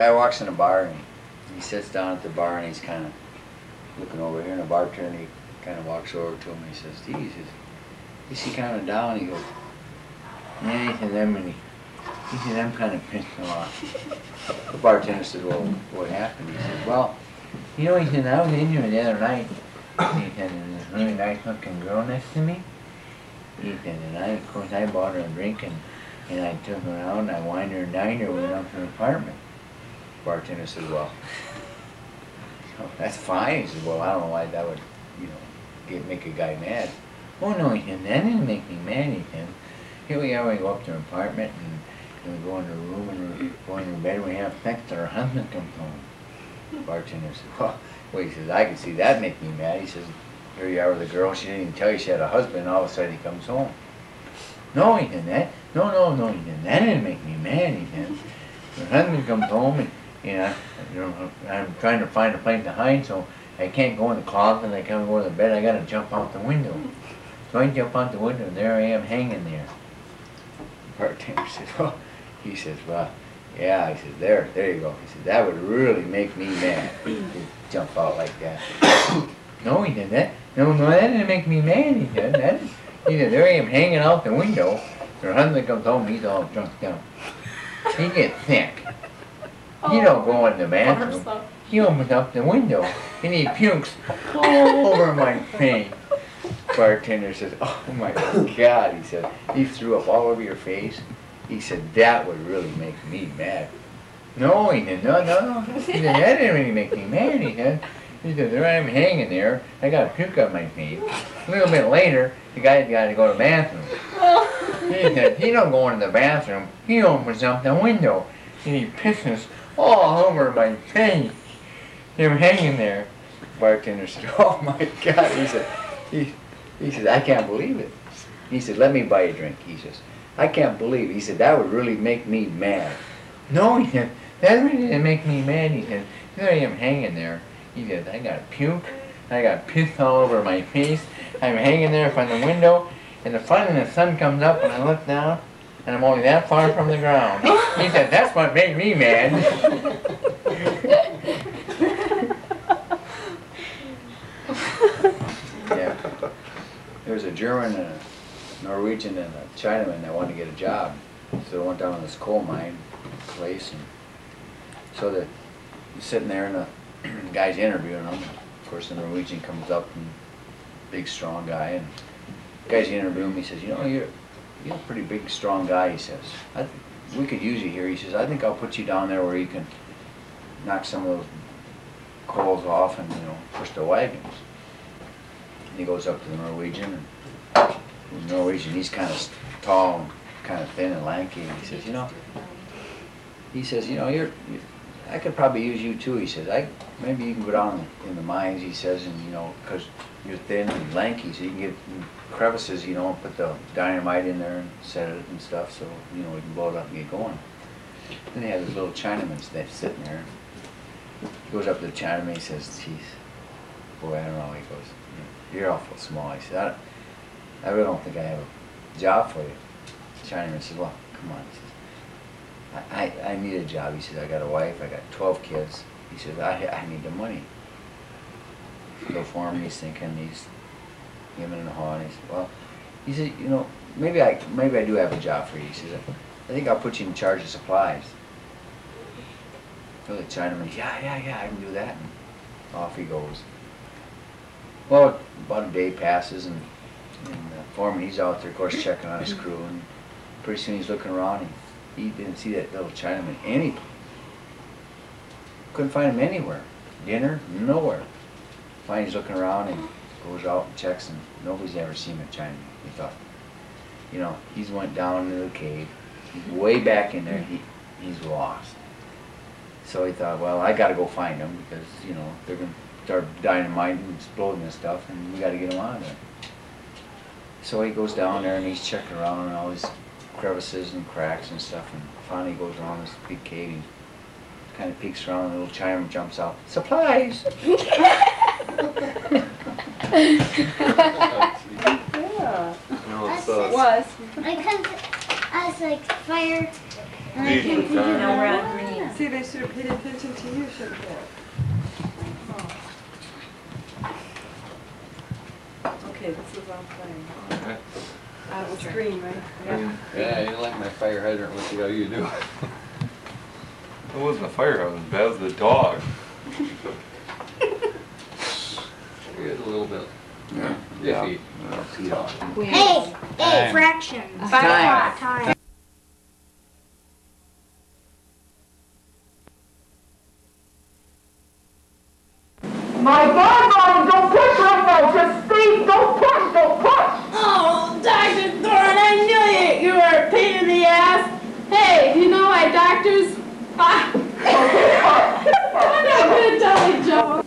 Guy walks in a bar and he sits down at the bar and he's kind of looking over here, and the bartender, he kind of walks over to him and he says, "Steve," he says, "is he kind of down?" He goes, "Yeah," he says, "I'm kind of pissed off." The bartender said, "Well, what happened?" He said, "Well, he said, I was in here the other night." He said, "And this really nice looking girl next to me." He said, "And of course, I bought her a drink and I took her out and I wined her and dined her, we went up to her apartment." Bartender said, "Well, that's fine." He said, "Well, I don't know why that would, make a guy mad." "Oh no," he said, "that didn't make me mad." He said, "Here we are, we go up to her apartment and we go in her room and we go in her bed and we have sex till her husband comes home." Bartender said, "Well," he says, "I can see that make me mad." He says, "Here you are with a girl, she didn't even tell you she had a husband, and all of a sudden he comes home." "No," he said, no, he said, "that didn't make me mad." He said, "Her husband comes home and I'm trying to find a place to hide, so I can't go in the closet and I can't go to the bed, I gotta jump out the window." So I jump out the window and there I am hanging there. The bartender said, "Well," he says, "well, yeah," he says, there you go." He said, "That would really make me mad to jump out like that." "No," he said, no, that didn't make me mad." He said, "There I am hanging out the window. Her husband comes home, he's all drunk down. He gets sick. He don't go in the bathroom. He opens up the window and he pukes all over my face." Bartender says, "Oh my God," he said, "he threw up all over your face." He said, "That would really make me mad." "No," he said, no. He said, "That didn't really make me mad." He said, "There I am hanging there. I got puke on my face. A little bit later, the guy's got to go to the bathroom." He said, "He don't go into the bathroom. He opens up the window and he pisses all over my face. I'm hanging there." Bartender said, "Oh my God," he said, he said, "I can't believe it." He said, "Let me buy you a drink." He says, "I can't believe it." He said, "That would really make me mad." "No," he said, "that really didn't make me mad." He said, "There I am hanging there." He said, "I got puke, I got piss all over my face. I'm hanging there from the window, and finally the sun comes up and I look down, and I'm only that far from the ground." He said, "That's what made me mad." Yeah. There was a German, a Norwegian, and a Chinaman that wanted to get a job. So they went down to this coal mine place, and so they're sitting there, and the guy's interviewing them. Of course, the Norwegian comes up, and big, strong guy, and the guy's interviewing him. He says, "You're a pretty big, strong guy," he says. "We could use you here." He says, "I think I'll put you down there where you can knock some of those coals off and, push the wagons." And he goes up to the Norwegian, and the Norwegian, he's kind of tall and kind of thin and lanky, and he says, "I could probably use you too." He says, "Maybe you can go down in the mines," he says, "and, because you're thin and lanky, so you can get crevices, and put the dynamite in there and set it and stuff, so, we can blow it up and get going." Then they have this little Chinaman that's sitting there. He goes up to the Chinaman, he says, "Geez, boy, I don't know." He goes, "You're awful small." He said, I really don't think I have a job for you." The Chinaman says, "Well, come on." He says, I need a job." He says, "I got a wife, I got 12 kids. He says, I need the money." So for him, he's thinking, he's hemming and hawing. He said, "Well," he said, maybe I do have a job for you." He says, "I think I'll put you in charge of supplies." So the Chinaman, yeah, I can do that." And off he goes. Well, about a day passes, and the foreman, he's out there, of course, checking on his crew, and pretty soon he's looking around, and he didn't see that little Chinaman anywhere. Couldn't find him anywhere. Dinner, nowhere. Finally, he's looking around and goes out and checks, and nobody's ever seen a Chinaman. He thought, he's went down into the cave. He's way back in there. He's lost. So he thought, well, I got to go find him because, they're going to start dynamiting and exploding and stuff, and we got to get him out of there. So he goes down there and he's checking around all these crevices and cracks and stuff, and finally he goes around this big cave. He kind of peeks around, and the little Chinaman jumps out. "Supplies!" Yeah. No, it Was. I was like fire, and I Medium couldn't fire. figure Now it we're out. on greens. See, they should have paid attention to you, shouldn't they? Oh. Okay, this is on playing. Okay. Out of the screen, right? Yeah, you like my fire hydrant, let's see how you do. It wasn't a fire hydrant, that was the dog. Here's a little bit. Yeah. Iffy. Hey, fractions. Time. My God, don't push right now. Just stay. Don't push. Don't push. Oh, Dr. Thorne, I knew you were a pain in the ass. Hey, you know why doctors... I'm not going to tell you, Joe.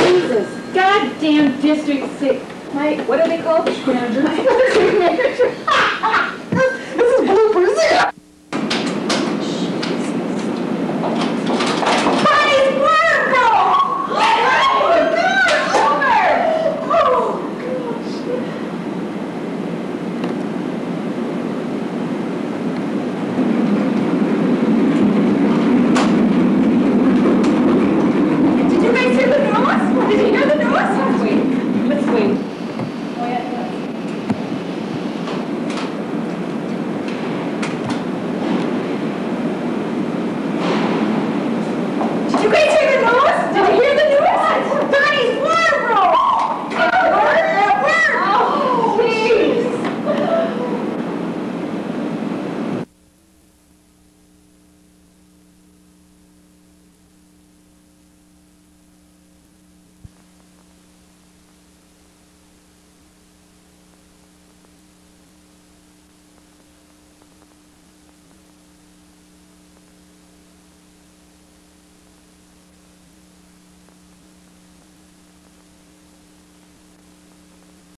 Jesus, goddamn District 6. What are they called? Manager.